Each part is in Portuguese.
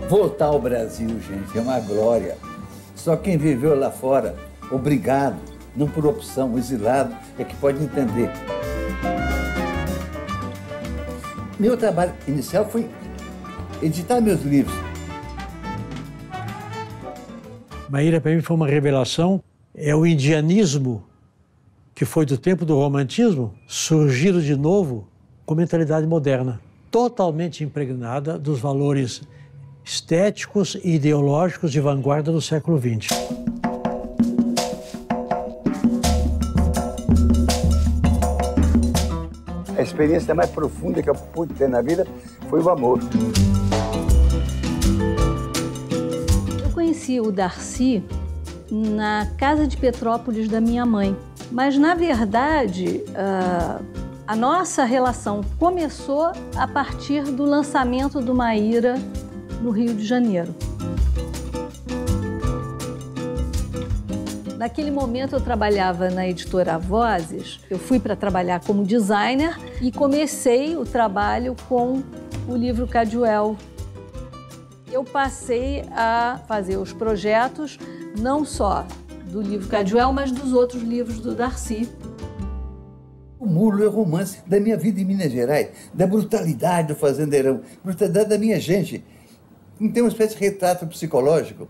Voltar ao Brasil, gente, é uma glória. Só quem viveu lá fora, obrigado, não por opção, exilado, é que pode entender. Meu trabalho inicial foi editar meus livros. Maíra, para mim, foi uma revelação. É o indianismo, que foi do tempo do romantismo, surgido de novo com mentalidade moderna, totalmente impregnada dos valores estéticos e ideológicos de vanguarda do século XX. A experiência mais profunda que eu pude ter na vida foi o amor. Eu conheci o Darcy na casa de Petrópolis da minha mãe, mas, na verdade, a nossa relação começou a partir do lançamento do Maíra no Rio de Janeiro. Naquele momento eu trabalhava na editora Vozes, eu fui para trabalhar como designer e comecei o trabalho com o livro Caduel. Eu passei a fazer os projetos não só do livro Caduel, mas dos outros livros do Darcy. O Mulo é o romance da minha vida em Minas Gerais, da brutalidade do fazendeirão, brutalidade da minha gente. Não tem uma espécie de retrato psicológico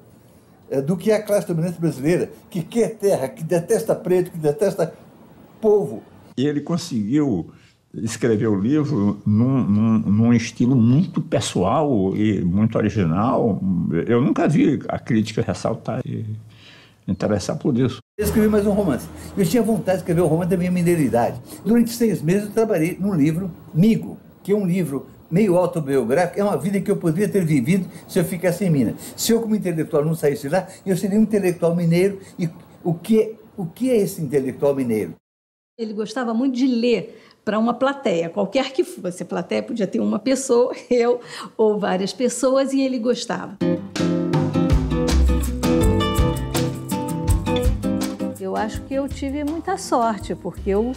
do que é a classe dominante brasileira, que quer terra, que detesta preto, que detesta povo. E ele conseguiu escrever o livro num estilo muito pessoal e muito original. Eu nunca vi a crítica ressaltar e interessar por isso. Eu escrevi mais um romance. Eu tinha vontade de escrever o romance da minha mineridade. Durante 6 meses eu trabalhei num livro, Migo, que é um livro meio autobiográfico, é uma vida que eu poderia ter vivido se eu ficasse em Minas. Se eu, como intelectual, não saísse lá, eu seria um intelectual mineiro. E o que é esse intelectual mineiro? Ele gostava muito de ler para uma plateia, qualquer que fosse. A plateia podia ter uma pessoa, eu ou várias pessoas, e ele gostava. Eu acho que eu tive muita sorte, porque eu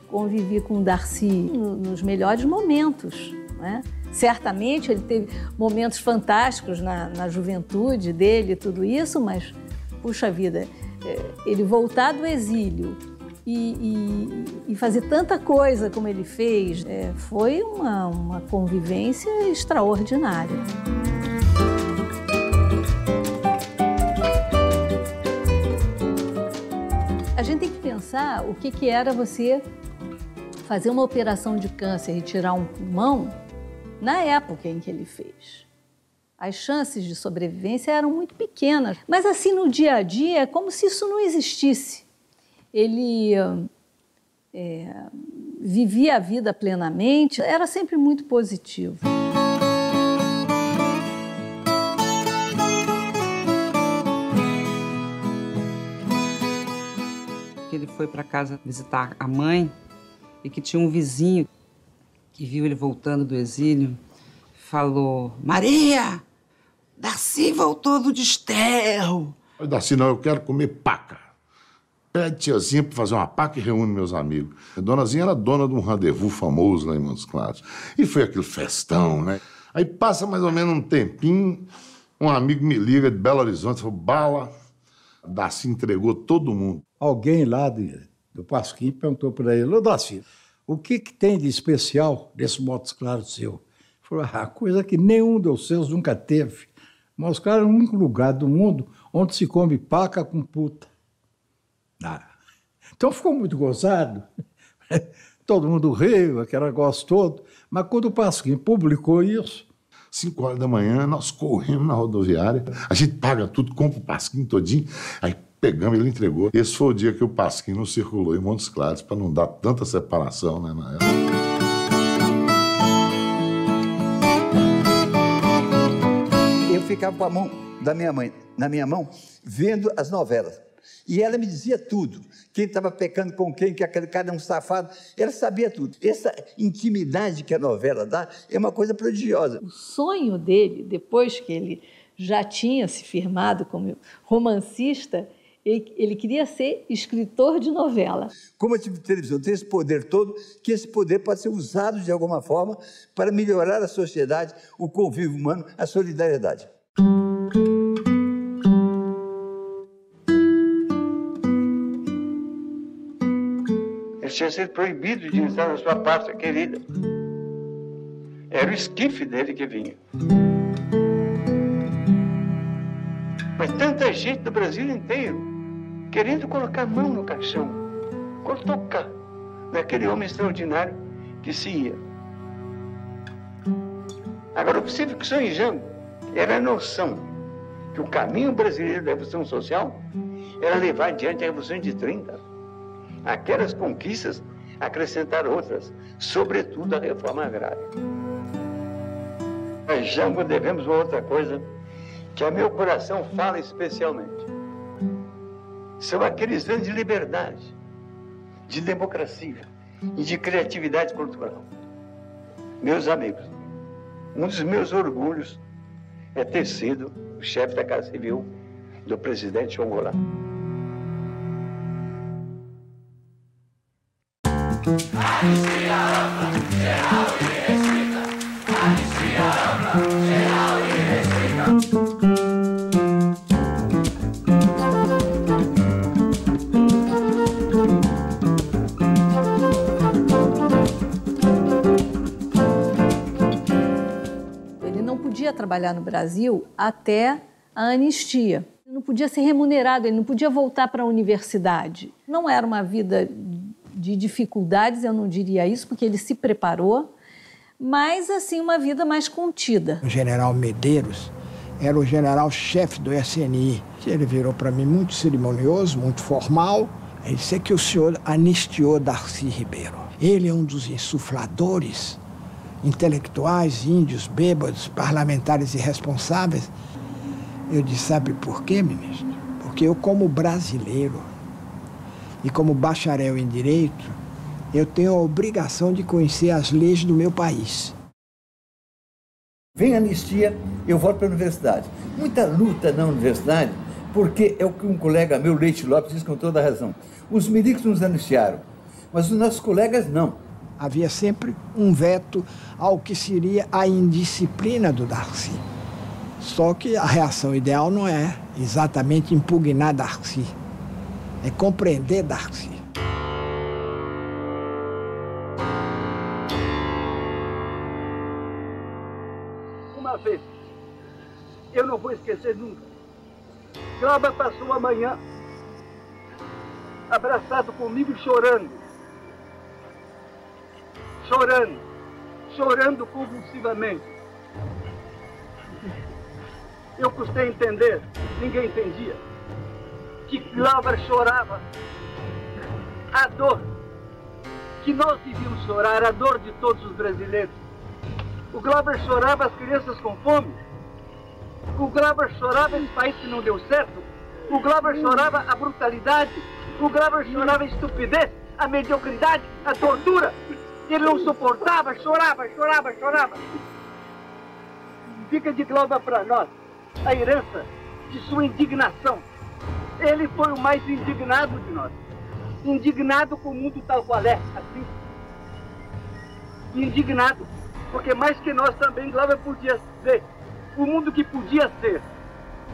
convivi com o Darcy nos melhores momentos, né? Certamente ele teve momentos fantásticos na juventude dele e tudo isso, mas, puxa vida, ele voltar do exílio e fazer tanta coisa como ele fez, foi uma convivência extraordinária. A gente tem que pensar o que era você fazer uma operação de câncer e tirar um pulmão na época em que ele fez. As chances de sobrevivência eram muito pequenas, mas assim no dia a dia é como se isso não existisse. Ele vivia a vida plenamente, era sempre muito positivo. Ele foi para casa visitar a mãe e que tinha um vizinho que viu ele voltando do exílio, falou: Maria, Darcy voltou do desterro. Darcy, não, eu quero comer paca. Pede tiazinha para fazer uma paca e reúne meus amigos. A donazinha era dona de um rendezvous famoso lá em Montes Claros. E foi aquele festão, né? Aí passa mais ou menos um tempinho, um amigo me liga de Belo Horizonte, falou: Bala, Darcy entregou todo mundo. Alguém lá do Pasquim perguntou para ele: ô Darcy, o que tem de especial nesse Montes Claros seu? Ele falou: coisa que nenhum dos seus nunca teve. Montes Claros é o único lugar do mundo onde se come paca com puta. Então ficou muito gozado. Todo mundo riu, aquele negócio todo. Mas quando o Pasquim publicou isso... 5 horas da manhã, nós corremos na rodoviária, a gente paga tudo, compra o Pasquim todinho, aí pegamos, ele entregou. Esse foi o dia que o Pasquim não circulou em Montes Claros, para não dar tanta separação, né, na época. Eu ficava com a mão da minha mãe na minha mão, vendo as novelas. E ela me dizia tudo. Quem estava pecando com quem, que aquele cara é um safado. Ela sabia tudo. Essa intimidade que a novela dá é uma coisa prodigiosa. O sonho dele, depois que ele já tinha se firmado como romancista, Ele queria ser escritor de novela. Como a televisão tem esse poder todo, que esse poder pode ser usado de alguma forma para melhorar a sociedade, o convívio humano, a solidariedade. Ele tinha sido proibido de entrar na sua pátria querida. Era o esquife dele que vinha. Mas tanta gente do Brasil inteiro querendo colocar a mão no caixão, tocar naquele homem extraordinário que se ia. Agora, o possível que São Jango era a noção que o caminho brasileiro da Revolução Social era levar adiante a Revolução de 30. Aquelas conquistas acrescentar outras, sobretudo a reforma agrária. A Jango devemos uma outra coisa que a meu coração fala especialmente. São aqueles anos de liberdade, de democracia e de criatividade cultural. Meus amigos, um dos meus orgulhos é ter sido o chefe da Casa Civil do presidente João Goulart. Ele não podia trabalhar no Brasil até a anistia. Ele não podia ser remunerado, ele não podia voltar para a universidade. Não era uma vida de dificuldades, eu não diria isso, porque ele se preparou, mas, assim, uma vida mais contida. O general Medeiros era o general-chefe do SNI. Ele virou para mim muito cerimonioso, muito formal. Ele disse que o senhor anistiou Darcy Ribeiro. Ele é um dos insufladores intelectuais, índios, bêbados, parlamentares irresponsáveis. Eu disse, sabe por quê, ministro? Porque eu, como brasileiro e como bacharel em Direito, eu tenho a obrigação de conhecer as leis do meu país. Vem a anistia, eu volto para a universidade. Muita luta na universidade, porque é o que um colega meu, Leite Lopes, diz com toda a razão. Os milicos nos anistiaram, mas os nossos colegas não. Havia sempre um veto ao que seria a indisciplina do Darcy. Só que a reação ideal não é exatamente impugnar Darcy, é compreender Darcy. Uma vez, eu não vou esquecer nunca, Glauber passou a manhã abraçado comigo, chorando convulsivamente. Eu custei entender, ninguém entendia, que Glauber chorava a dor que nós devíamos chorar, a dor de todos os brasileiros. O Glauber chorava as crianças com fome. O Glauber chorava esse país que não deu certo. O Glauber chorava a brutalidade. O Glauber chorava a estupidez, a mediocridade, a tortura. Ele não suportava, chorava. Fica de Glauber para nós a herança de sua indignação. Ele foi o mais indignado de nós. Indignado com o mundo tal qual é, assim. Indignado. Porque mais que nós também, Glauber podia ver o mundo que podia ser,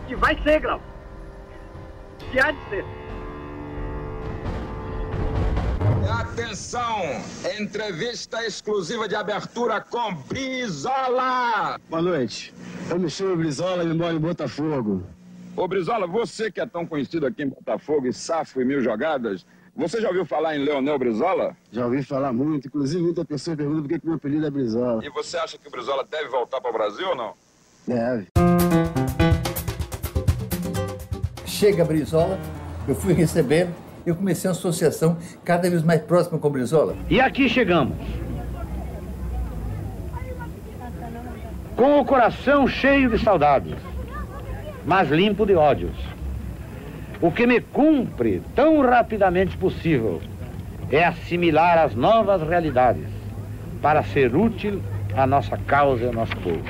que vai ser, Glauber, que há de ser. Atenção, entrevista exclusiva de abertura com Brizola. Boa noite, eu me chamo Brizola e moro em Botafogo. Ô Brizola, você que é tão conhecido aqui em Botafogo e safo e mil jogadas, você já ouviu falar em Leonel Brizola? Já ouvi falar muito, inclusive muita pessoa pergunta por que meu apelido é Brizola. E você acha que o Brizola deve voltar para o Brasil ou não? Deve. Chega Brizola, eu fui receber, eu comecei uma associação cada vez mais próxima com Brizola. E aqui chegamos, com o coração cheio de saudades, mas limpo de ódios. O que me cumpre tão rapidamente possível é assimilar as novas realidades para ser útil à nossa causa e ao nosso povo.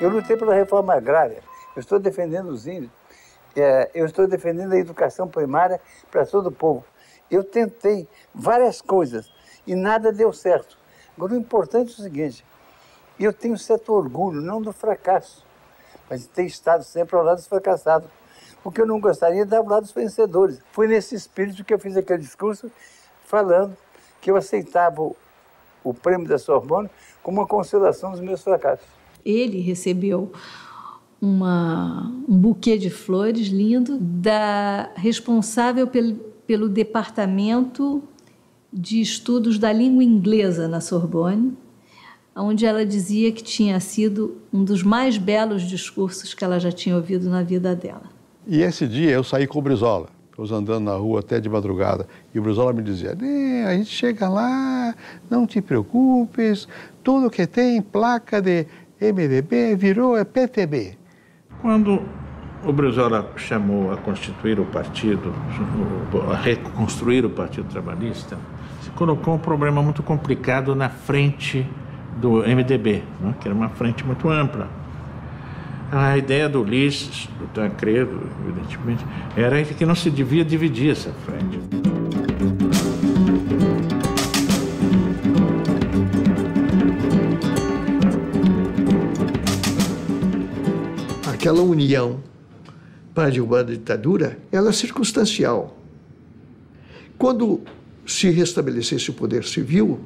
Eu lutei pela reforma agrária, eu estou defendendo os índios, eu estou defendendo a educação primária para todo o povo. Eu tentei várias coisas e nada deu certo. Agora, o importante é o seguinte, eu tenho certo orgulho, não do fracasso, mas de ter estado sempre ao lado dos fracassados, porque eu não gostaria de dar ao lado dos vencedores. Foi nesse espírito que eu fiz aquele discurso falando que eu aceitava o prêmio da Sorbonne como uma consolação dos meus fracassos. Ele recebeu um buquê de flores lindo da responsável pelo Departamento de Estudos da Língua Inglesa na Sorbonne, onde ela dizia que tinha sido um dos mais belos discursos que ela já tinha ouvido na vida dela. E esse dia eu saí com o Brizola, andando na rua até de madrugada, e o Brizola me dizia, a gente chega lá, não te preocupes, tudo que tem placa de MDB virou PTB. Quando o Brizola chamou a constituir o partido, a reconstruir o Partido Trabalhista, se colocou um problema muito complicado na frente do MDB, né, que era uma frente muito ampla. A ideia do Ulisses, do Tancredo, evidentemente, era que não se devia dividir essa frente. Aquela união para derrubar a ditadura, ela é circunstancial. Quando se restabelecesse o poder civil,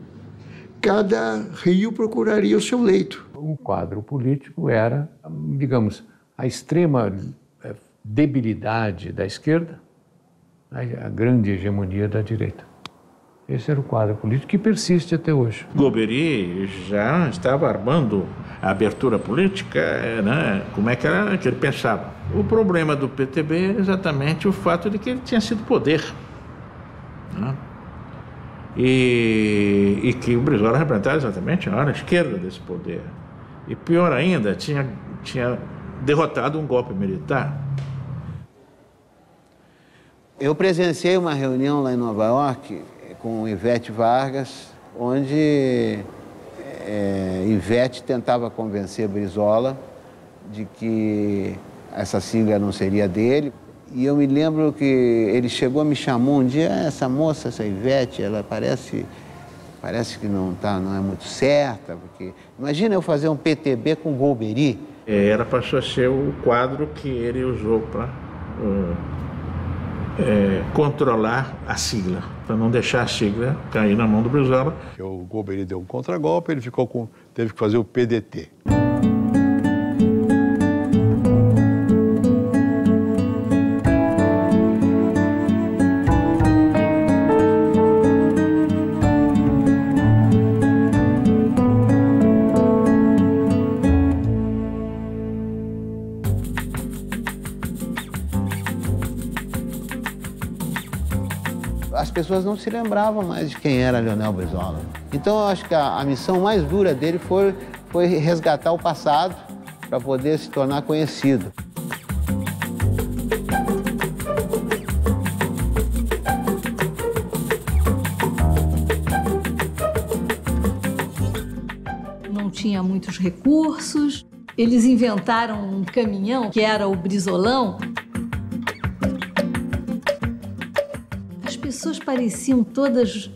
cada rio procuraria o seu leito. O quadro político era, digamos, a extrema debilidade da esquerda, a grande hegemonia da direita. Esse era o quadro político que persiste até hoje. Golbery já estava armando a abertura política, né? Como é que ele pensava. O problema do PTB era exatamente o fato de que ele tinha sido poder, né? E que o Brizola representava exatamente a ala esquerda desse poder. E pior ainda, tinha derrotado um golpe militar. Eu presenciei uma reunião lá em Nova York com Ivete Vargas, onde Ivete tentava convencer Brizola de que essa sigla não seria dele. E eu me lembro que ele chegou, me chamou um dia, essa moça, essa Ivete, ela parece que não é muito certa, porque imagina eu fazer um PTB com Golbery. Ela passou a ser o quadro que ele usou para controlar a sigla, para não deixar a sigla cair na mão do Brizola. O Golbery deu um contragolpe, ele teve que fazer o PDT. As pessoas não se lembravam mais de quem era Leonel Brizola. Então, eu acho que a missão mais dura dele foi resgatar o passado para poder se tornar conhecido. Não tinha muitos recursos. Eles inventaram um caminhão, que era o Brizolão. As pessoas pareciam todas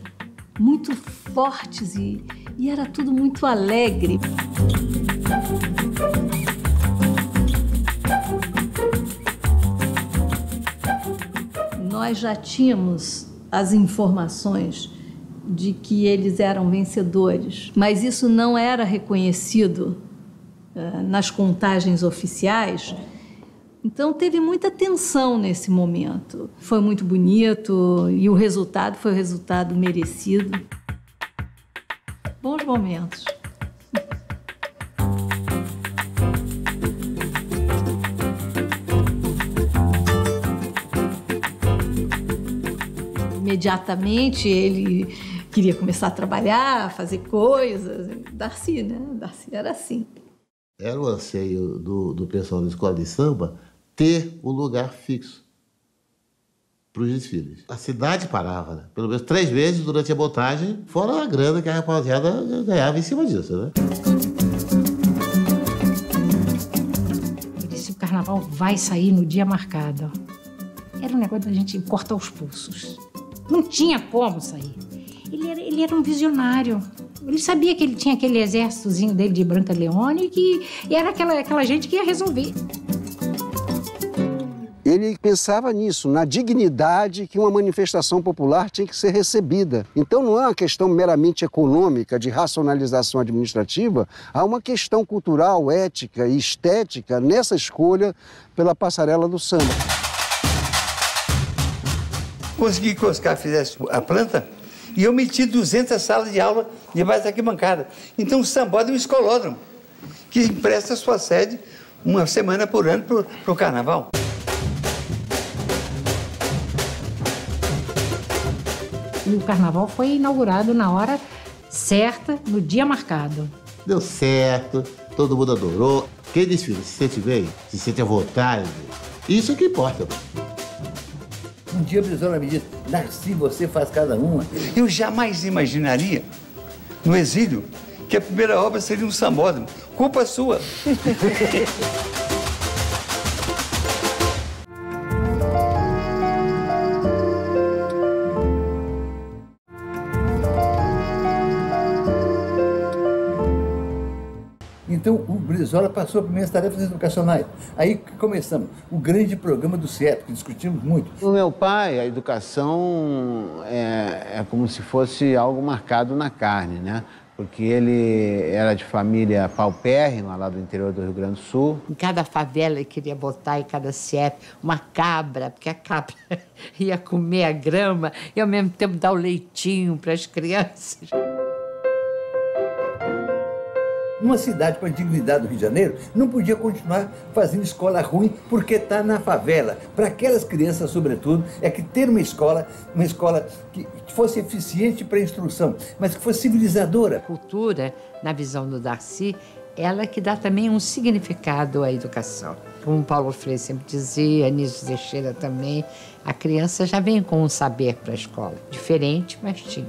muito fortes e era tudo muito alegre. Nós já tínhamos as informações de que eles eram vencedores, mas isso não era reconhecido nas contagens oficiais. Então, teve muita tensão nesse momento. Foi muito bonito e o resultado foi o resultado merecido. Bons momentos. Imediatamente, ele queria começar a trabalhar, fazer coisas. Darcy, né? Darcy era assim. Era o anseio do pessoal da escola de samba ter um lugar fixo para os desfiles. A cidade parava, né? Pelo menos 3 vezes durante a montagem, fora a grana que a rapaziada ganhava em cima disso, né? carnaval vai sair no dia marcado. Era um negócio da gente cortar os pulsos. Não tinha como sair. Ele era um visionário. Ele sabia que ele tinha aquele exércitozinho dele de Brancaleone e era aquela gente que ia resolver. Ele pensava nisso, na dignidade que uma manifestação popular tinha que ser recebida. Então não é uma questão meramente econômica, de racionalização administrativa, há uma questão cultural, ética e estética nessa escolha pela passarela do samba. Consegui que o Oscar fizesse a planta e eu meti 200 salas de aula debaixo da arquibancada. Então o Sambódromo é um escolódromo que empresta sua sede uma semana por ano para o carnaval. E o carnaval foi inaugurado na hora certa, no dia marcado. Deu certo, todo mundo adorou. Quem desfila? Se sente bem? Se sente à vontade? Isso é que importa. Um dia a Brizola me disse, Darcy, você faz cada uma. Eu jamais imaginaria, no exílio, que a primeira obra seria um sambódromo. Culpa sua. Então, o Brizola passou por minhas tarefas educacionais. Aí começamos o grande programa do CIEP, que discutimos muito. O meu pai, a educação é como se fosse algo marcado na carne, né? Porque ele era de família paupérrima, lá do interior do Rio Grande do Sul. Em cada favela ele queria botar, em cada CIEP, uma cabra, porque a cabra ia comer a grama e, ao mesmo tempo, dar o leitinho para as crianças. Uma cidade com a dignidade do Rio de Janeiro não podia continuar fazendo escola ruim porque está na favela. Para aquelas crianças, sobretudo, é que ter uma escola que fosse eficiente para a instrução, mas que fosse civilizadora. A cultura, na visão do Darcy, ela que dá também um significado à educação. Como Paulo Freire sempre dizia, Anísio Teixeira também, a criança já vem com um saber para a escola. Diferente, mas tinha.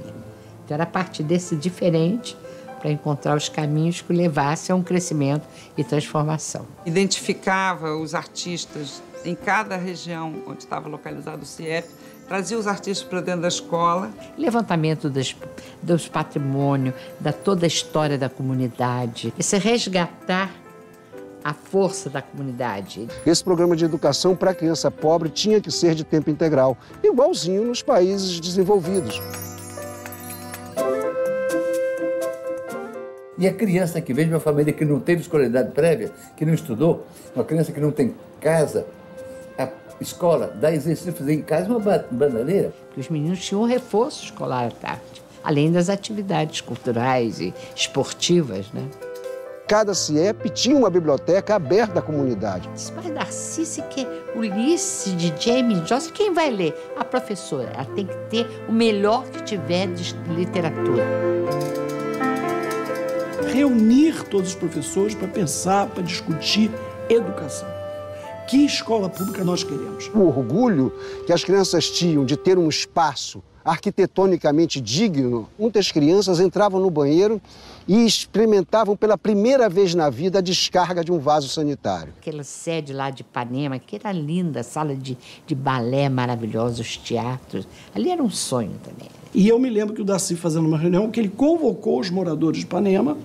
Então era a partir desse diferente para encontrar os caminhos que o levassem a um crescimento e transformação. Identificava os artistas em cada região onde estava localizado o CIEP, trazia os artistas para dentro da escola. Levantamento dos patrimônios, da toda a história da comunidade. Esse resgatar a força da comunidade. Esse programa de educação para a criança pobre tinha que ser de tempo integral, igualzinho nos países desenvolvidos. E a criança que vem de uma família que não teve escolaridade prévia, que não estudou, uma criança que não tem casa, a escola dá exercício fazer em casa uma bandalheira. Os meninos tinham um reforço escolar à tarde, além das atividades culturais e esportivas, né? Cada CIEP tinha uma biblioteca aberta à comunidade. Mas Darcy, se quer Ulisses de James Joyce, quem vai ler? A professora. Ela tem que ter o melhor que tiver de literatura. Reunir todos os professores para pensar, para discutir educação. Que escola pública nós queremos? O orgulho que as crianças tinham de ter um espaço arquitetonicamente digno, muitas crianças entravam no banheiro e experimentavam pela primeira vez na vida a descarga de um vaso sanitário. Aquela sede lá de Ipanema, que era linda, sala de balé maravilhosa, os teatros. Ali era um sonho também. E eu me lembro que o Darcy, fazendo uma reunião, que ele convocou os moradores de Ipanema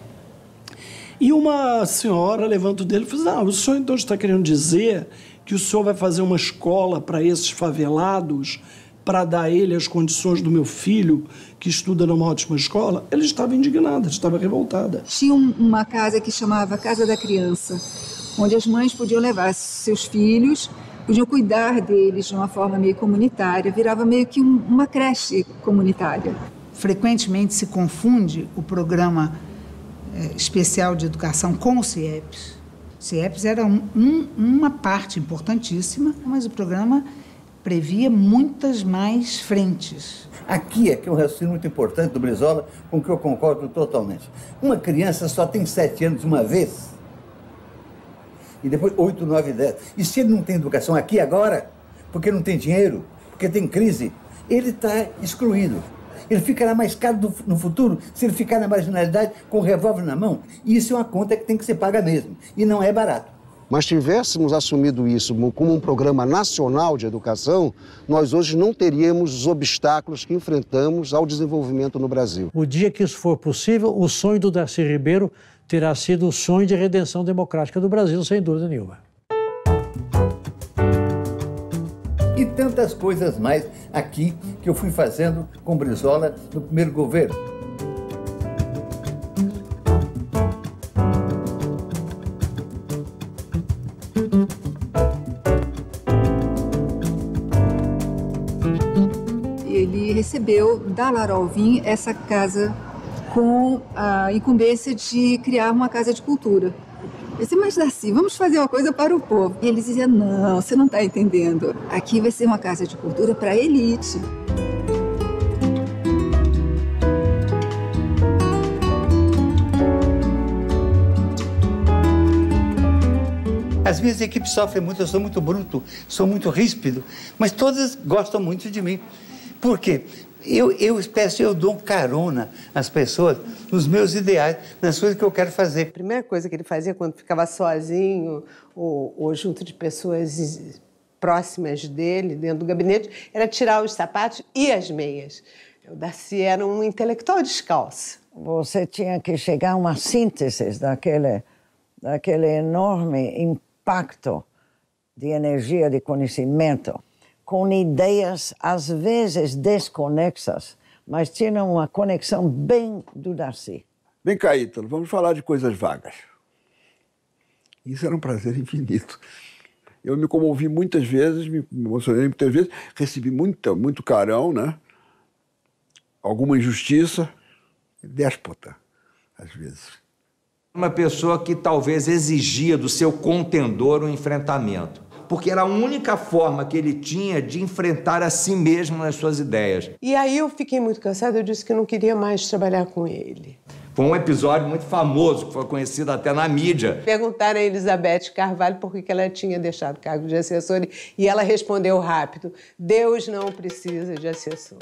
e uma senhora levanta o dele e fala, o senhor então está querendo dizer que o senhor vai fazer uma escola para esses favelados, para dar a ele as condições do meu filho, que estuda numa ótima escola? Ela estava indignada, estava revoltada. Tinha uma casa que chamava Casa da Criança, onde as mães podiam levar seus filhos, podiam cuidar deles de uma forma meio comunitária, virava meio que uma creche comunitária. Frequentemente se confunde o programa especial de educação com o CIEPs. O CIEPs era uma parte importantíssima, mas o programa previa muitas mais frentes. Aqui é que é um raciocínio muito importante do Brizola, com que eu concordo totalmente. Uma criança só tem 7 anos uma vez, e depois 8, 9, 10. E se ele não tem educação aqui agora, porque não tem dinheiro, porque tem crise, ele está excluído. Ele ficará mais caro no futuro se ele ficar na marginalidade com o revólver na mão. E isso é uma conta que tem que ser paga mesmo. E não é barato. mas tivéssemos assumido isso como um programa nacional de educação, nós hoje não teríamos os obstáculos que enfrentamos ao desenvolvimento no Brasil. O dia que isso for possível, o sonho do Darcy Ribeiro terá sido o sonho de redenção democrática do Brasil, sem dúvida nenhuma. E tantas coisas mais aqui que eu fui fazendo com Brizola no primeiro governo. Ele recebeu da Lara Alvim essa casa com a incumbência de criar uma casa de cultura. Eu disse, mas Darcy, vamos fazer uma coisa para o povo. E eles diziam, não, você não está entendendo. Aqui vai ser uma casa de cultura para a elite. As minhas equipes sofrem muito, eu sou muito bruto, sou muito ríspido, mas todas gostam muito de mim. Por quê? Eu dou carona às pessoas nos meus ideais, nas coisas que eu quero fazer. A primeira coisa que ele fazia quando ficava sozinho ou junto de pessoas próximas dele, dentro do gabinete, era tirar os sapatos e as meias. O Darcy era um intelectual descalço. Você tinha que chegar a uma síntese daquele enorme impacto de energia, de conhecimento, com ideias, às vezes, desconexas, mas tinham uma conexão bem do Darcy. Vem cá, Ítalo, vamos falar de coisas vagas. Isso era um prazer infinito. Eu me comovi muitas vezes, me emocionei muitas vezes, recebi muito carão, né? Alguma injustiça, déspota, às vezes. Uma pessoa que talvez exigia do seu contendor um enfrentamento, porque era a única forma que ele tinha de enfrentar a si mesmo nas suas ideias. E aí eu fiquei muito cansada, eu disse que não queria mais trabalhar com ele. Foi um episódio muito famoso, que foi conhecido até na mídia. Perguntaram a Elizabeth Carvalho por que ela tinha deixado o cargo de assessora e ela respondeu rápido, Deus não precisa de assessor.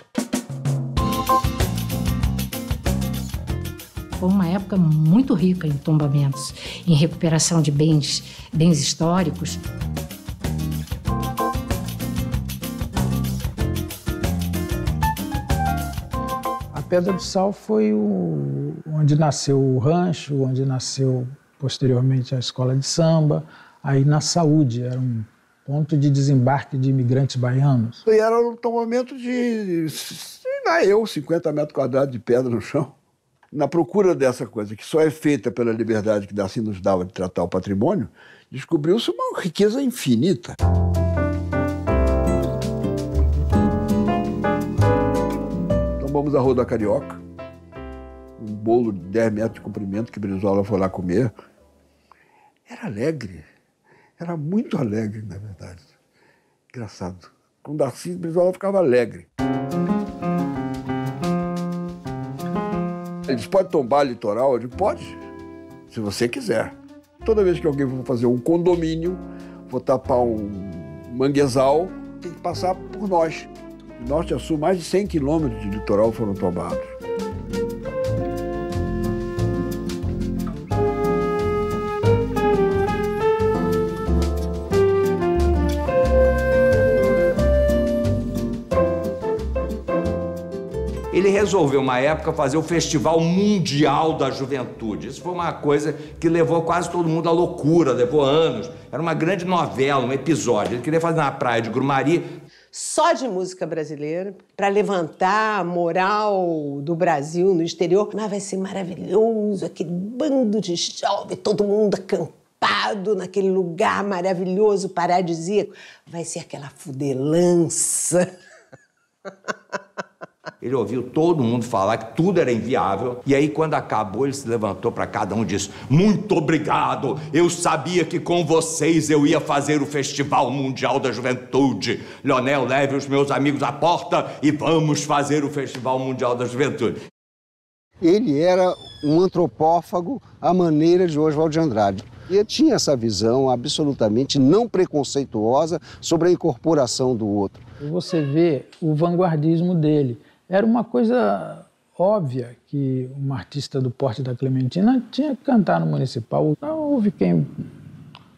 Foi uma época muito rica em tombamentos, em recuperação de bens históricos. A Pedra do Sal foi onde nasceu o rancho, onde nasceu posteriormente a escola de samba. Aí na Saúde, era um ponto de desembarque de imigrantes baianos. E era um tombamento de, 50 metros quadrados de pedra no chão. Na procura dessa coisa, que só é feita pela liberdade que Darcy nos dava de tratar o patrimônio, descobriu-se uma riqueza infinita. Tomamos a Rua da Carioca, um bolo de 10 metros de comprimento que Brizola foi lá comer. Era alegre, era muito alegre, na verdade. Engraçado. Com Darcy, Brizola ficava alegre. Ele disse, pode tombar litoral? Eu digo, pode, se você quiser. Toda vez que alguém for fazer um condomínio, for tapar um manguezal, tem que passar por nós. De norte a sul, mais de 100 quilômetros de litoral foram tombados. Ele resolveu, uma época, fazer o Festival Mundial da Juventude. Isso foi uma coisa que levou quase todo mundo à loucura, levou anos. Era uma grande novela, um episódio. Ele queria fazer na praia de Grumari. Só de música brasileira, para levantar a moral do Brasil no exterior. Mas vai ser maravilhoso, aquele bando de jovens, todo mundo acampado naquele lugar maravilhoso, paradisíaco. Vai ser aquela fudelança. Ele ouviu todo mundo falar que tudo era inviável. E aí, quando acabou, ele se levantou para cada um e disse, muito obrigado, eu sabia que com vocês eu ia fazer o Festival Mundial da Juventude. Leonel, leve os meus amigos à porta e vamos fazer o Festival Mundial da Juventude. Ele era um antropófago à maneira de Oswald de Andrade. E tinha essa visão absolutamente não preconceituosa sobre a incorporação do outro. Você vê o vanguardismo dele. Era uma coisa óbvia que uma artista do porte da Clementina tinha que cantar no Municipal. Não houve quem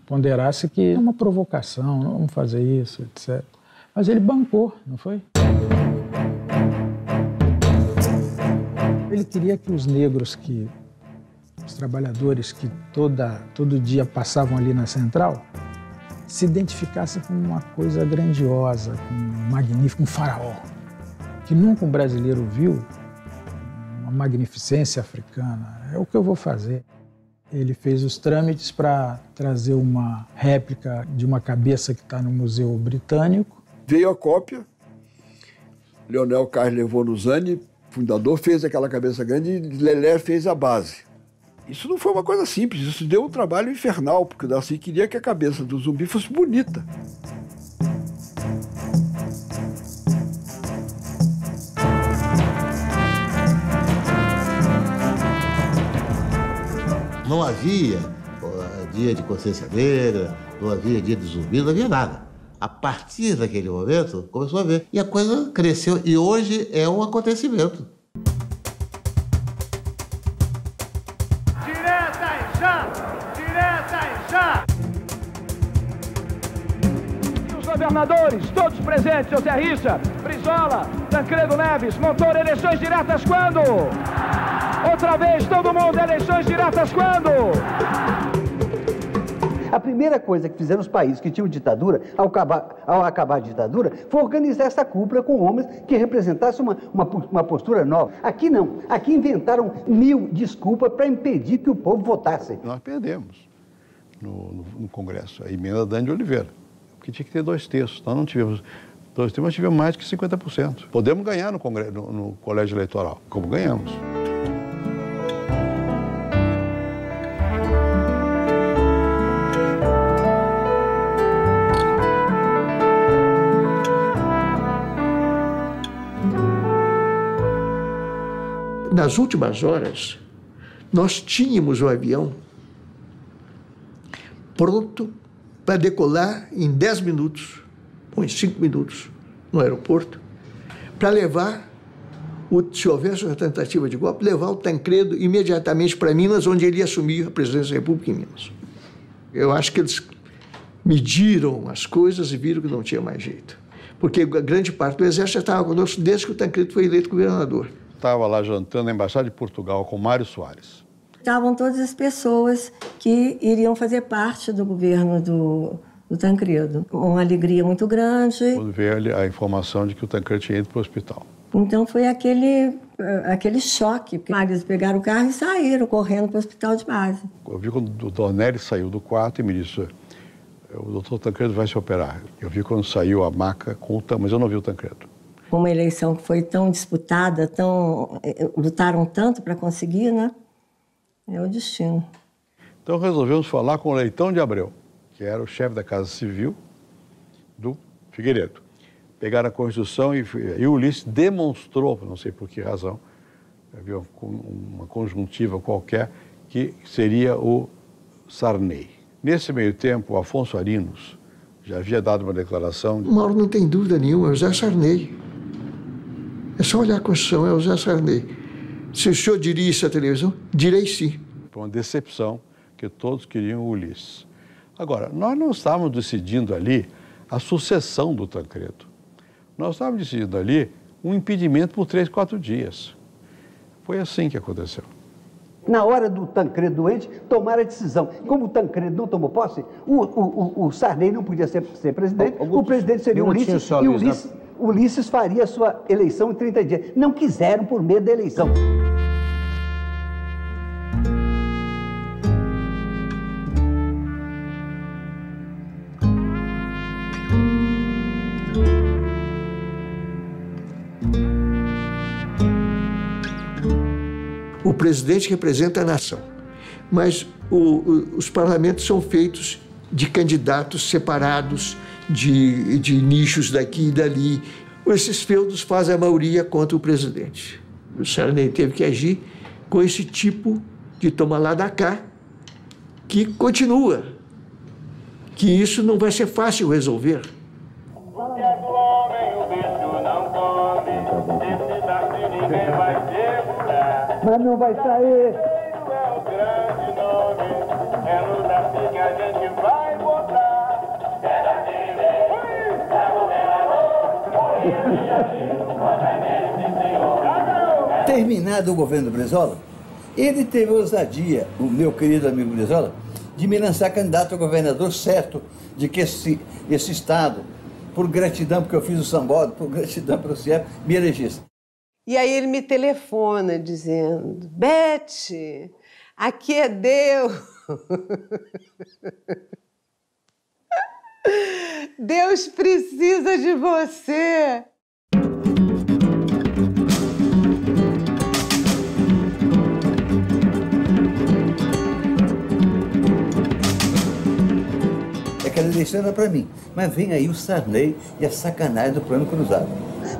ponderasse que é uma provocação, não vamos fazer isso, etc. Mas ele bancou, não foi? Ele queria que os negros, os trabalhadores que todo dia passavam ali na Central, se identificassem com uma coisa grandiosa, com um magnífico, um faraó, que nunca um brasileiro viu, uma magnificência africana. É o que eu vou fazer. Ele fez os trâmites para trazer uma réplica de uma cabeça que está no Museu Britânico. Veio a cópia, Leonel Carlos levou no Zani, fundador, fez aquela cabeça grande e Lelé fez a base. Isso não foi uma coisa simples, isso deu um trabalho infernal, porque o Darcy queria que a cabeça do zumbi fosse bonita. Não havia dia de consciência negra, não havia dia de zumbi, não havia nada. A partir daquele momento, começou a ver. E a coisa cresceu. E hoje é um acontecimento. Direta e já! Direta e já! E os governadores, todos presentes, José Richa, Brizola, Tancredo Neves, Montoro, eleições diretas quando? Outra vez, todo mundo, eleições diretas quando? A primeira coisa que fizeram os países que tinham ditadura, ao acabar a ditadura, foi organizar essa cúpula com homens que representassem uma postura nova. Aqui não. Aqui inventaram 1000 desculpas para impedir que o povo votasse. Nós perdemos no Congresso a emenda da Dani de Oliveira, porque tinha que ter 2 terços. Nós não tivemos 2 terços, mas tivemos mais que 50%. Podemos ganhar no colégio eleitoral, como ganhamos. Nas últimas horas, nós tínhamos o avião pronto para decolar em 10 minutos, ou em 5 minutos, no aeroporto, para levar, se houvesse uma tentativa de golpe, levar o Tancredo imediatamente para Minas, onde ele ia assumir a presidência da República em Minas. Eu acho que eles mediram as coisas e viram que não tinha mais jeito. Porque a grande parte do exército já estava conosco desde que o Tancredo foi eleito governador. Estava lá jantando na Embaixada de Portugal com Mário Soares. Estavam todas as pessoas que iriam fazer parte do governo do Tancredo. Uma alegria muito grande. Quando veio a informação de que o Tancredo tinha ido para o hospital. Então foi aquele choque. Eles pegaram o carro e saíram correndo para o hospital de base. Eu vi quando o Dornelles saiu do quarto e me disse: o doutor Tancredo vai se operar. Eu vi quando saiu a maca, mas eu não vi o Tancredo. Uma eleição que foi tão disputada, lutaram tanto para conseguir, né? É o destino. Então resolvemos falar com o Leitão de Abreu, que era o chefe da Casa Civil do Figueiredo. Pegaram a Constituição e o Ulisses demonstrou, não sei por que razão, havia uma conjuntiva qualquer, que seria o Sarney. Nesse meio tempo, o Afonso Arinos já havia dado uma declaração. Mauro, não tem dúvida nenhuma, é o Zé Sarney. É só olhar a Constituição, é o Zé Sarney. Se o senhor diria isso à televisão, direi sim. Foi uma decepção que todos queriam o Ulisses. Agora, nós não estávamos decidindo ali a sucessão do Tancredo. Nós estávamos decidindo ali um impedimento por 3, 4 dias. Foi assim que aconteceu. Na hora do Tancredo doente, tomaram a decisão. Como o Tancredo não tomou posse, o Sarney não podia ser presidente, o presidente seria o Ulisses, e Ulisses faria a sua eleição em 30 dias. Não quiseram por medo da eleição. O presidente representa a nação, mas os parlamentos são feitos de candidatos separados, de nichos daqui e dali. Esses feudos fazem a maioria contra o presidente. O Sarney teve que agir com esse tipo de toma lá da cá, que continua, que isso não vai ser fácil resolver. Mas não vai sair. É no Darcy que a gente vai Terminado o governo do Brizola, ele teve a ousadia, o meu querido amigo Brizola, de me lançar candidato a governador, certo de que esse Estado, por gratidão, porque eu fiz o sambódromo, por gratidão para o CIEP, me elegesse. E aí ele me telefona dizendo: Beth, aqui é Deus. Deus precisa de você. Aquela eleição era para mim, mas vem aí o Sarney e a sacanagem do plano cruzado.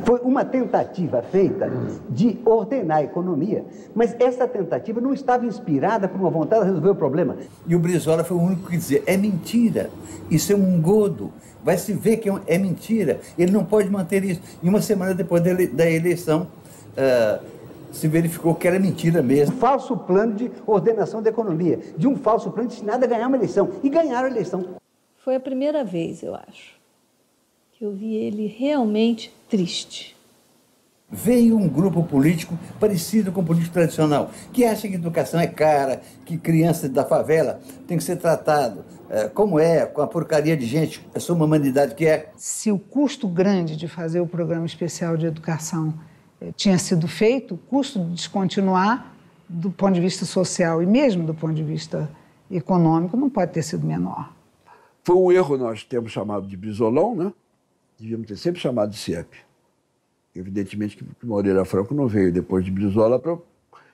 Foi uma tentativa feita de ordenar a economia, mas essa tentativa não estava inspirada por uma vontade de resolver o problema. E o Brizola foi o único que dizia: é mentira, isso é um engodo, vai se ver que é mentira, ele não pode manter isso. E uma semana depois da eleição, se verificou que era mentira mesmo. Um falso plano de ordenação da economia, de um falso plano destinado a ganhar uma eleição, e ganharam a eleição. Foi a primeira vez, eu acho, que eu vi ele realmente triste. Veio um grupo político parecido com o político tradicional, que acha que educação é cara, que criança da favela tem que ser tratado como é, com a porcaria de gente, a sua humanidade que é. Se o custo grande de fazer o programa especial de educação tinha sido feito, o custo de descontinuar, do ponto de vista social e mesmo do ponto de vista econômico, não pode ter sido menor. Foi um erro nós termos chamado de Brizolão, né? Devíamos ter sempre chamado de CIEP. Evidentemente que Moreira Franco não veio depois de Brizola para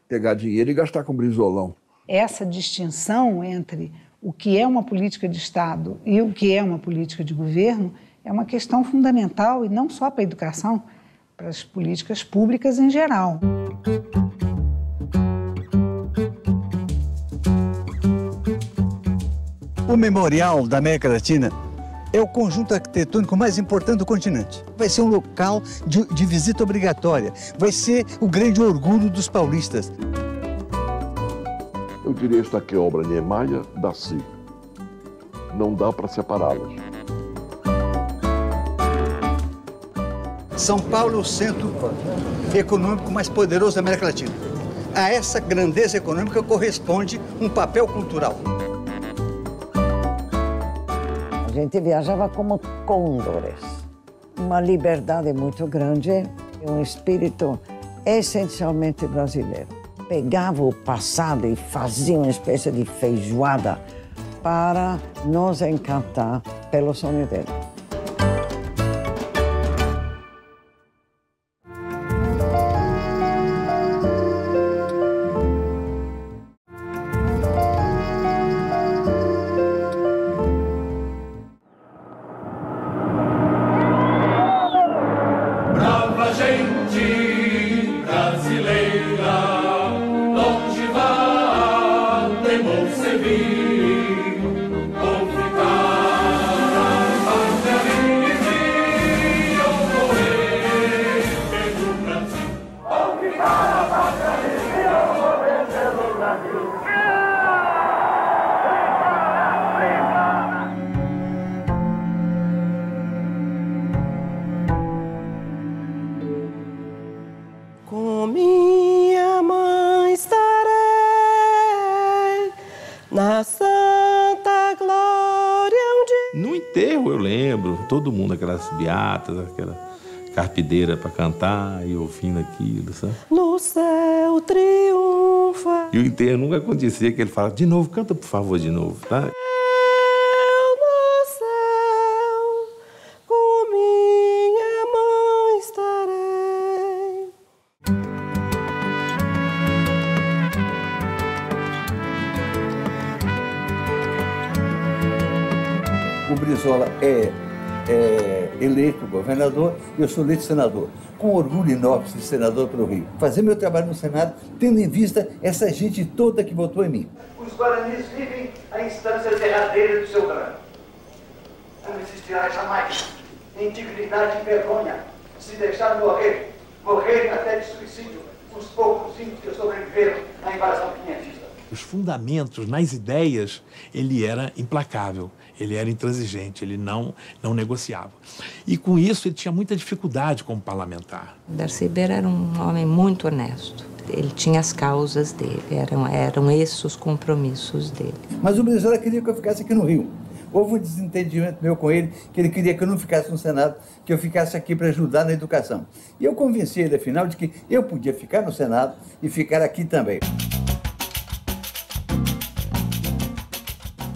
pegar dinheiro e gastar com Brizolão. Essa distinção entre o que é uma política de Estado e o que é uma política de governo é uma questão fundamental, e não só para a educação, para as políticas públicas em geral. O Memorial da América Latina é o conjunto arquitetônico mais importante do continente. Vai ser um local de visita obrigatória. Vai ser o grande orgulho dos paulistas. Eu diria esta aqui é a obra Niemeyer, Darcy. Não dá para separá-las. São Paulo é o centro econômico mais poderoso da América Latina. A essa grandeza econômica corresponde um papel cultural. A gente viajava como côndores. Uma liberdade muito grande e um espírito essencialmente brasileiro. Pegava o passado e fazia uma espécie de feijoada para nos encantar pelo sonho dele. Com minha mãe estarei na santa glória onde... No enterro eu lembro, todo mundo, aquelas beatas, aquela carpideira para cantar e ouvindo aquilo, sabe? No céu triunfa. E o enterro nunca acontecia que ele falava: de novo, canta por favor de novo, tá? O Brizola é eleito governador e eu sou eleito senador. Com orgulho enorme de ser senador pelo Rio. Fazer meu trabalho no Senado, tendo em vista essa gente toda que votou em mim. Os guaranis vivem a instância derradeira do seu grande. Não existirá jamais indignidade e vergonha se deixar morrerem até de suicídio os poucos índios que sobreviveram à invasão quinhentista. Os fundamentos, nas ideias, ele era implacável, ele era intransigente, ele não negociava. E com isso ele tinha muita dificuldade como parlamentar. Darcy Ribeiro era um homem muito honesto. Ele tinha as causas dele, eram esses os compromissos dele. Mas o Brizola queria que eu ficasse aqui no Rio. Houve um desentendimento meu com ele, que ele queria que eu não ficasse no Senado, que eu ficasse aqui para ajudar na educação. E eu convenci ele, afinal, de que eu podia ficar no Senado e ficar aqui também.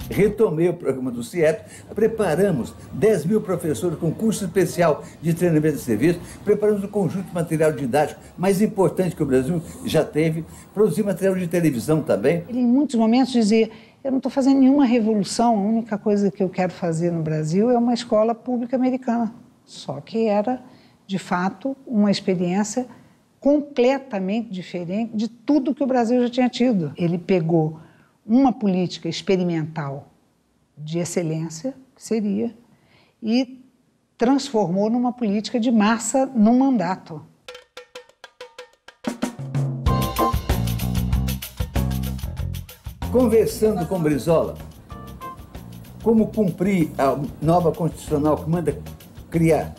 Retomei o programa do CIEP, preparamos 10 mil professores com curso especial de treinamento de serviço, preparamos um conjunto de material didático mais importante que o Brasil já teve, produzimos material de televisão também. Ele, em muitos momentos, dizia: eu não estou fazendo nenhuma revolução, a única coisa que eu quero fazer no Brasil é uma escola pública americana. Só que era, de fato, uma experiência completamente diferente de tudo que o Brasil já tinha tido. Ele pegou uma política experimental de excelência, que seria, e transformou numa política de massa no mandato. Conversando com Brizola, como cumprir a nova Constitucional que manda criar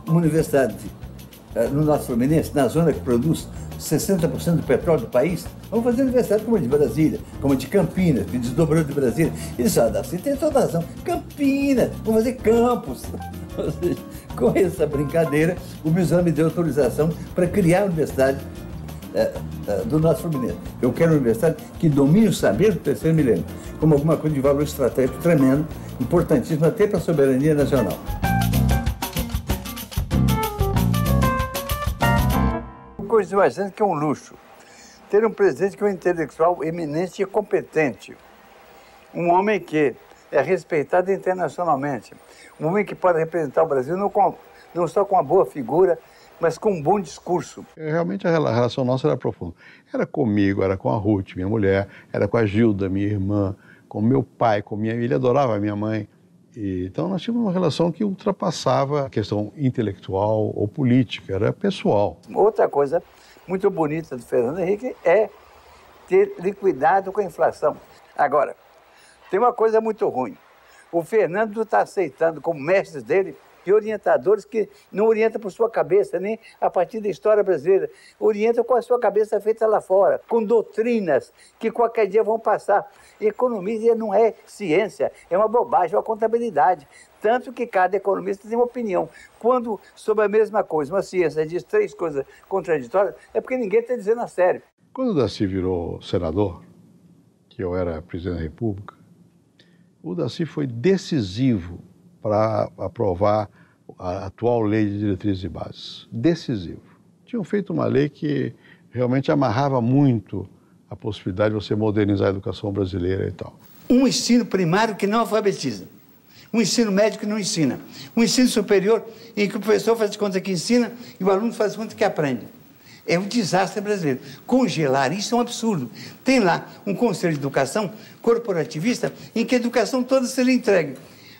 uma universidade no Norte Fluminense, na zona que produz 60% do petróleo do país, vamos fazer universidade como a de Brasília, como a de Campinas, que desdobrou de Brasília. Ele disse: você tem toda razão, Campinas, vamos fazer campus. Ou seja, com essa brincadeira, o Brizola me deu autorização para criar a universidade do Norte Fluminense. Eu quero uma universidade que domine o saber do terceiro milênio, como alguma coisa de valor estratégico tremendo, importantíssimo até para a soberania nacional. Coisa imagina que é um luxo ter um presidente que é um intelectual eminente e competente, um homem que é respeitado internacionalmente, um homem que pode representar o Brasil não só com uma boa figura, mas com um bom discurso. Realmente a relação nossa era profunda. Era comigo, era com a Ruth, minha mulher, era com a Gilda, minha irmã, com meu pai, com minha... Ele adorava a minha mãe. Então nós tínhamos uma relação que ultrapassava a questão intelectual ou política, era pessoal. Outra coisa muito bonita do Fernando Henrique é ter liquidado com a inflação. Agora, tem uma coisa muito ruim. O Fernando está aceitando como mestres dele e orientadores que não orientam por sua cabeça, nem a partir da história brasileira. Orientam com a sua cabeça feita lá fora, com doutrinas que qualquer dia vão passar. Economia não é ciência, é uma bobagem, é uma contabilidade. Tanto que cada economista tem uma opinião. Quando, sobre a mesma coisa, uma ciência diz 3 coisas contraditórias, é porque ninguém está dizendo a sério. Quando o Darcy virou senador, que eu era presidente da República, o Darcy foi decisivo para aprovar a atual lei de diretrizes e bases. Decisivo. Tinham feito uma lei que realmente amarrava muito a possibilidade de você modernizar a educação brasileira e tal. Um ensino primário que não alfabetiza. Um ensino médio que não ensina. Um ensino superior em que o professor faz de conta que ensina e o aluno faz de conta que aprende. É um desastre brasileiro. Congelar isso é um absurdo. Tem lá um conselho de educação corporativista em que a educação toda seja entregue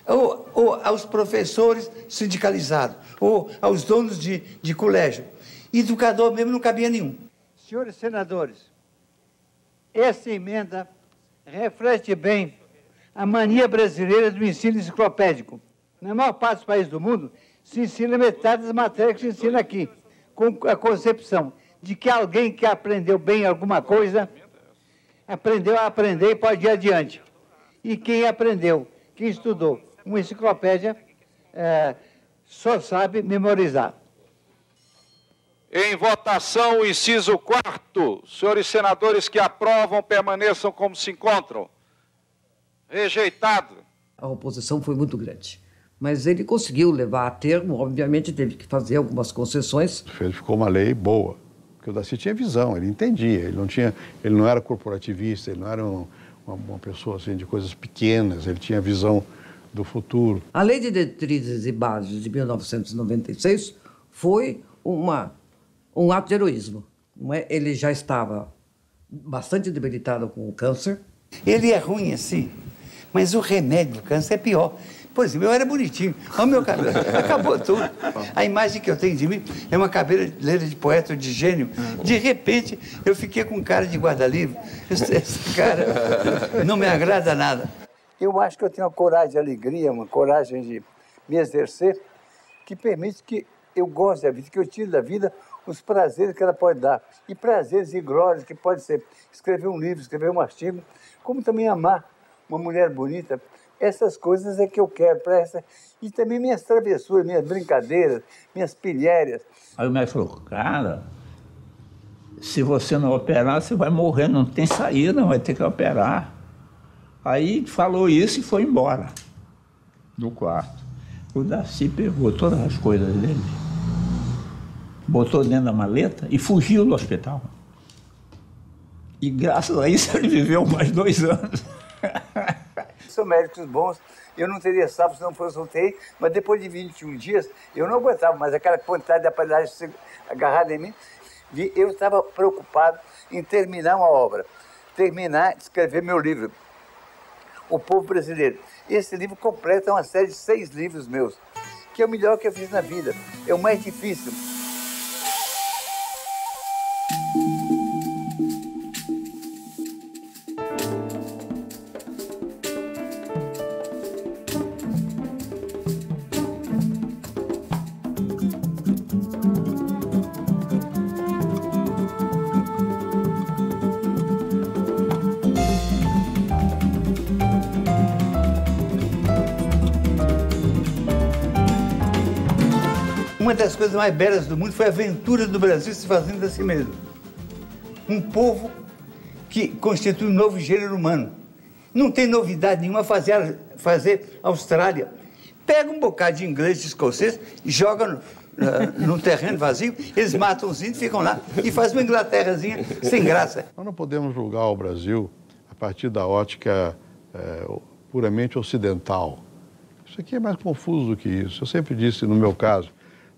ou aos professores sindicalizados, ou aos donos de colégio. Educador mesmo não cabia nenhum. Senhores senadores, essa emenda reflete bem a mania brasileira do ensino enciclopédico. Na maior parte dos países do mundo, se ensina metade das matérias que se ensina aqui, com a concepção de que alguém que aprendeu bem alguma coisa, aprendeu a aprender e pode ir adiante. E quem aprendeu, quem estudou uma enciclopédia, só sabe memorizar. Em votação, o inciso 4º. Senhores senadores que aprovam, permaneçam como se encontram. Rejeitado. A oposição foi muito grande, mas ele conseguiu levar a termo, obviamente teve que fazer algumas concessões. Ficou uma lei boa, porque o Darcy tinha visão, ele entendia, ele não era corporativista, ele não era uma pessoa assim, de coisas pequenas, ele tinha visão do futuro. A Lei de Diretrizes e Bases de 1996 foi um ato de heroísmo. Não é? Ele já estava bastante debilitado com o câncer. Ele é ruim assim, mas o remédio do câncer é pior, Pois é, eu era bonitinho. Olha o meu cabelo. Acabou tudo. A imagem que eu tenho de mim é uma cabeleira de poeta ou de gênio. De repente, eu fiquei com cara de guarda-livro. Esse cara não me agrada nada. Eu acho que eu tenho uma coragem de alegria, uma coragem de me exercer, que permite que eu goste da vida, que eu tire da vida os prazeres que ela pode dar. E prazeres e glórias que pode ser escrever um livro, escrever um artigo, como também amar uma mulher bonita. Essas coisas é que eu quero para essa. E também minhas travessuras, minhas brincadeiras, minhas pilhérias. Aí o médico falou, cara, se você não operar, você vai morrer, não tem saída, vai ter que operar. Aí falou isso e foi embora do quarto. O Darcy pegou todas as coisas dele, botou dentro da maleta e fugiu do hospital. E graças a isso ele viveu mais 2 anos. São médicos bons, eu não teria salvo se não fosse UTI, mas depois de 21 dias eu não aguentava mais aquela quantidade de aparelhagem agarrada em mim. Eu estava preocupado em terminar uma obra, terminar de escrever meu livro, O Povo Brasileiro. Esse livro completa uma série de 6 livros meus, que é o melhor que eu fiz na vida, é o mais difícil. Uma das coisas mais belas do mundo foi a aventura do Brasil se fazendo a si mesmo. Um povo que constitui um novo gênero humano. Não tem novidade nenhuma fazer Austrália. Pega um bocado de inglês, de escocês, e joga num terreno vazio, eles matam os índios, ficam lá e fazem uma Inglaterrazinha sem graça. Nós não podemos julgar o Brasil a partir da ótica puramente ocidental. Isso aqui é mais confuso do que isso. Eu sempre disse, no meu caso,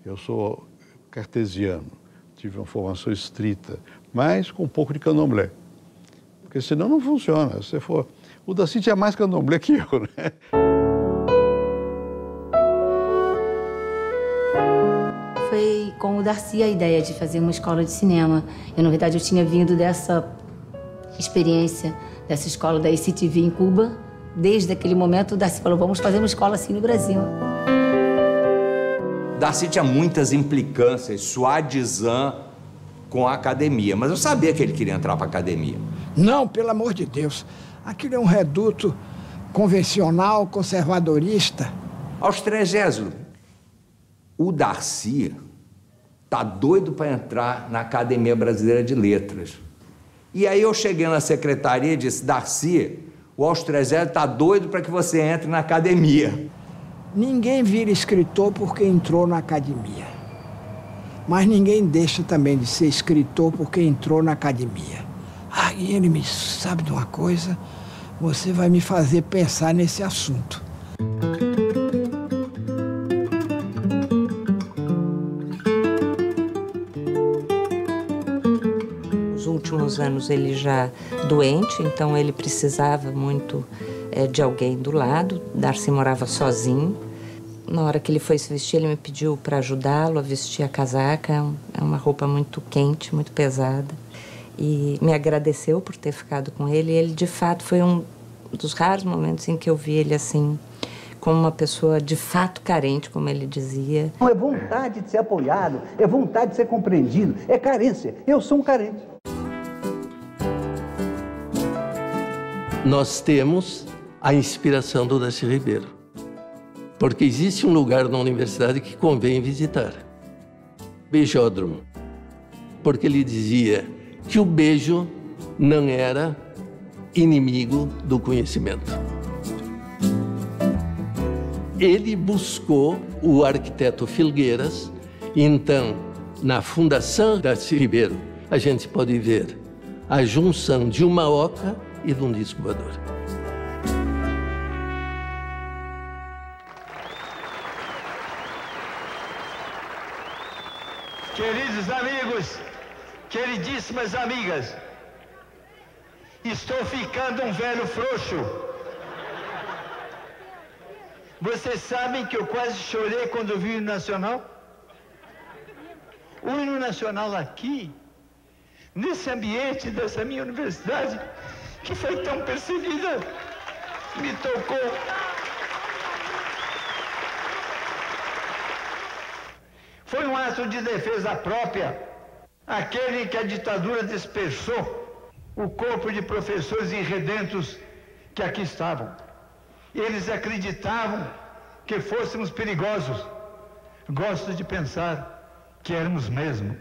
eu sou cartesiano, tive uma formação estrita, mas com um pouco de candomblé. Porque senão não funciona. Se for... O Darcy tinha mais candomblé que eu, né? Foi com o Darcy a ideia de fazer uma escola de cinema. Eu, na verdade, eu tinha vindo dessa experiência, dessa escola da ICTV em Cuba. Desde aquele momento, o Darcy falou, vamos fazer uma escola assim no Brasil. Darcy tinha muitas implicâncias, suadizã com a academia, mas eu sabia que ele queria entrar para a academia. Não, pelo amor de Deus. Aquilo é um reduto convencional, conservadorista. Aos 30, o Darcy tá doido para entrar na Academia Brasileira de Letras. E aí eu cheguei na secretaria e disse, Darcy, o Austrezélio tá doido para que você entre na academia. Ninguém vira escritor porque entrou na academia. Mas ninguém deixa também de ser escritor porque entrou na academia. Ah, e ele me sabe de uma coisa, você vai me fazer pensar nesse assunto. Nos últimos anos ele já doente, então ele precisava muito de alguém do lado. Darcy morava sozinho. Na hora que ele foi se vestir, ele me pediu para ajudá-lo a vestir a casaca. É uma roupa muito quente, muito pesada. E me agradeceu por ter ficado com ele. E ele, de fato, foi um dos raros momentos em que eu vi ele assim, como uma pessoa de fato carente, como ele dizia. Não é vontade de ser apoiado, é vontade de ser compreendido, é carência. Eu sou um carente. Nós temos a inspiração do Darcy Ribeiro, porque existe um lugar na universidade que convém visitar. Beijódromo. Porque ele dizia que o beijo não era inimigo do conhecimento. Ele buscou o arquiteto Filgueiras, e então, na Fundação Darcy Ribeiro, a gente pode ver a junção de uma oca e de um disco voador. Queridos amigos, queridíssimas amigas, estou ficando um velho frouxo. Vocês sabem que eu quase chorei quando eu vi o hino nacional? O hino nacional aqui, nesse ambiente dessa minha universidade, que foi tão perseguida, me tocou. Foi um ato de defesa própria, aquele que a ditadura dispersou o corpo de professores irredentos que aqui estavam. Eles acreditavam que fôssemos perigosos. Gosto de pensar que éramos mesmo.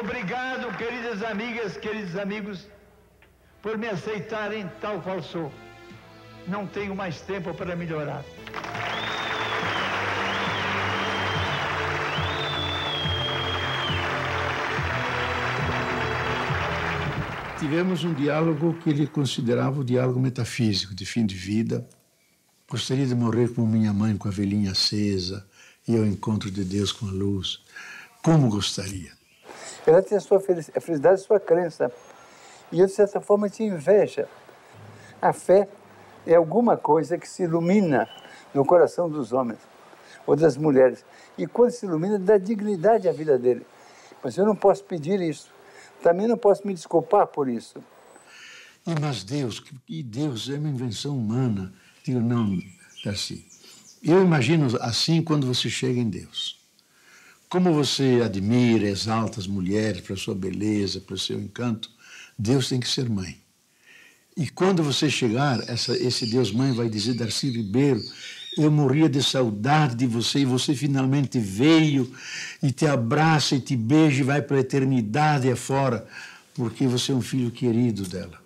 Obrigado, queridas amigas, queridos amigos, por me aceitarem tal qual sou. Não tenho mais tempo para melhorar. Tivemos um diálogo que ele considerava o diálogo metafísico, de fim de vida. Gostaria de morrer como minha mãe, com a velhinha acesa, e ao encontro de Deus com a luz. Como gostaria. Ela tinha a sua felicidade, a felicidade de sua crença. E eu, de certa forma, tinha inveja. A fé é alguma coisa que se ilumina no coração dos homens ou das mulheres. E quando se ilumina, dá dignidade à vida dele. Mas eu não posso pedir isso. Também não posso me desculpar por isso. Mas Deus, que Deus é uma invenção humana. Digo, não, Darcy. Eu imagino assim quando você chega em Deus. Como você admira, exalta as mulheres pela sua beleza, pelo seu encanto, Deus tem que ser mãe. E quando você chegar, esse Deus mãe vai dizer, Darcy Ribeiro, eu morria de saudade de você e você finalmente veio e te abraça e te beija e vai para a eternidade afora, porque você é um filho querido dela.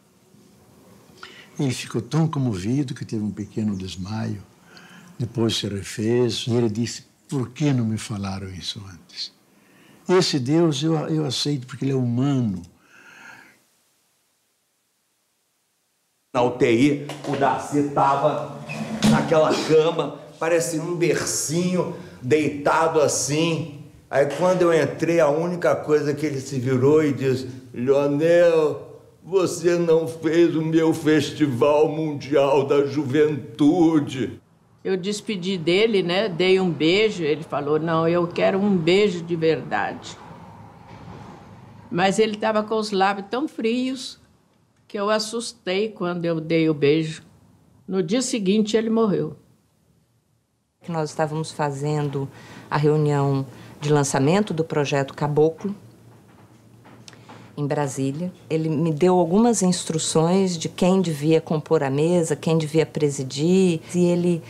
Ele ficou tão comovido que teve um pequeno desmaio, depois se refez e ele disse, por que não me falaram isso antes? Esse Deus eu aceito porque ele é humano. Na UTI, o Darcy estava naquela cama, parecia um bercinho, deitado assim. Aí quando eu entrei, a única coisa que ele se virou e disse, Leonel, você não fez o meu Festival Mundial da Juventude. Eu despedi dele, né? Dei um beijo, ele falou, não, eu quero um beijo de verdade. Mas ele estava com os lábios tão frios que eu assustei quando eu dei o beijo. No dia seguinte, ele morreu. Nós estávamos fazendo a reunião de lançamento do projeto Caboclo, em Brasília. Ele me deu algumas instruções de quem devia compor a mesa, quem devia presidir. E ele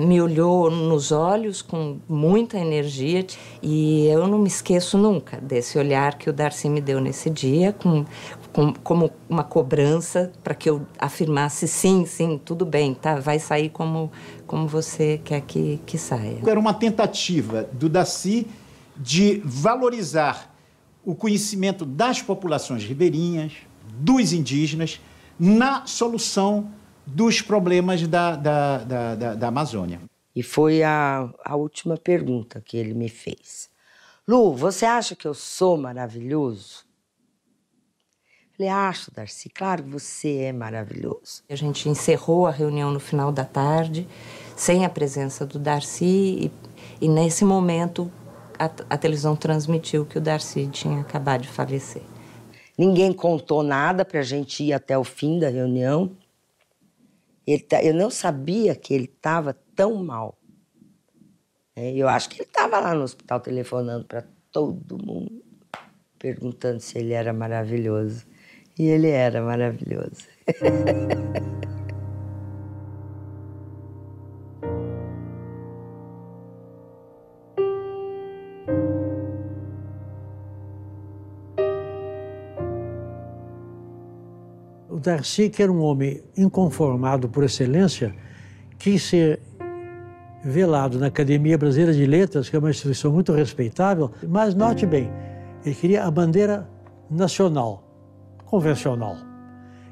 me olhou nos olhos com muita energia. E eu não me esqueço nunca desse olhar que o Darcy me deu nesse dia, como uma cobrança para que eu afirmasse sim, tudo bem, tá? Vai sair como você quer que saia. Era uma tentativa do Darcy de valorizar o conhecimento das populações ribeirinhas, dos indígenas, na solução dos problemas da Amazônia. E foi a última pergunta que ele me fez. Lu, você acha que eu sou maravilhoso? Falei, acho, Darcy, claro que você é maravilhoso. A gente encerrou a reunião no final da tarde, sem a presença do Darcy, e nesse momento a televisão transmitiu que o Darcy tinha acabado de falecer. Ninguém contou nada para a gente ir até o fim da reunião. Eu não sabia que ele estava tão mal. Eu acho que ele estava lá no hospital telefonando para todo mundo, perguntando se ele era maravilhoso. E ele era maravilhoso. O Darcy, que era um homem inconformado por excelência, quis ser velado na Academia Brasileira de Letras, que é uma instituição muito respeitável, mas note bem, ele queria a bandeira nacional, convencional.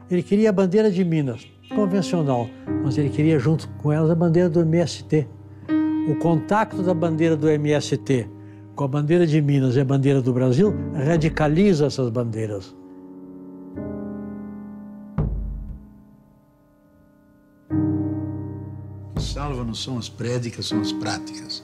Ele queria a bandeira de Minas, convencional, mas ele queria junto com elas a bandeira do MST. O contato da bandeira do MST com a bandeira de Minas e a bandeira do Brasil radicaliza essas bandeiras. não são as prédicas, são as práticas.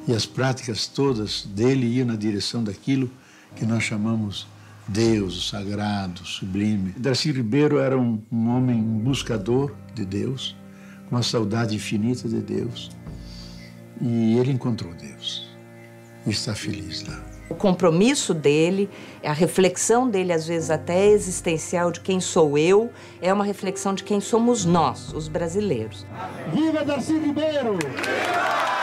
E as práticas todas dele iam na direção daquilo que nós chamamos Deus, o sagrado, o sublime. Darcy Ribeiro era um homem buscador de Deus, com uma saudade infinita de Deus. E ele encontrou Deus e está feliz lá. O compromisso dele, a reflexão dele, às vezes até existencial, de quem sou eu, é uma reflexão de quem somos nós, os brasileiros. Viva Darcy Ribeiro! Viva!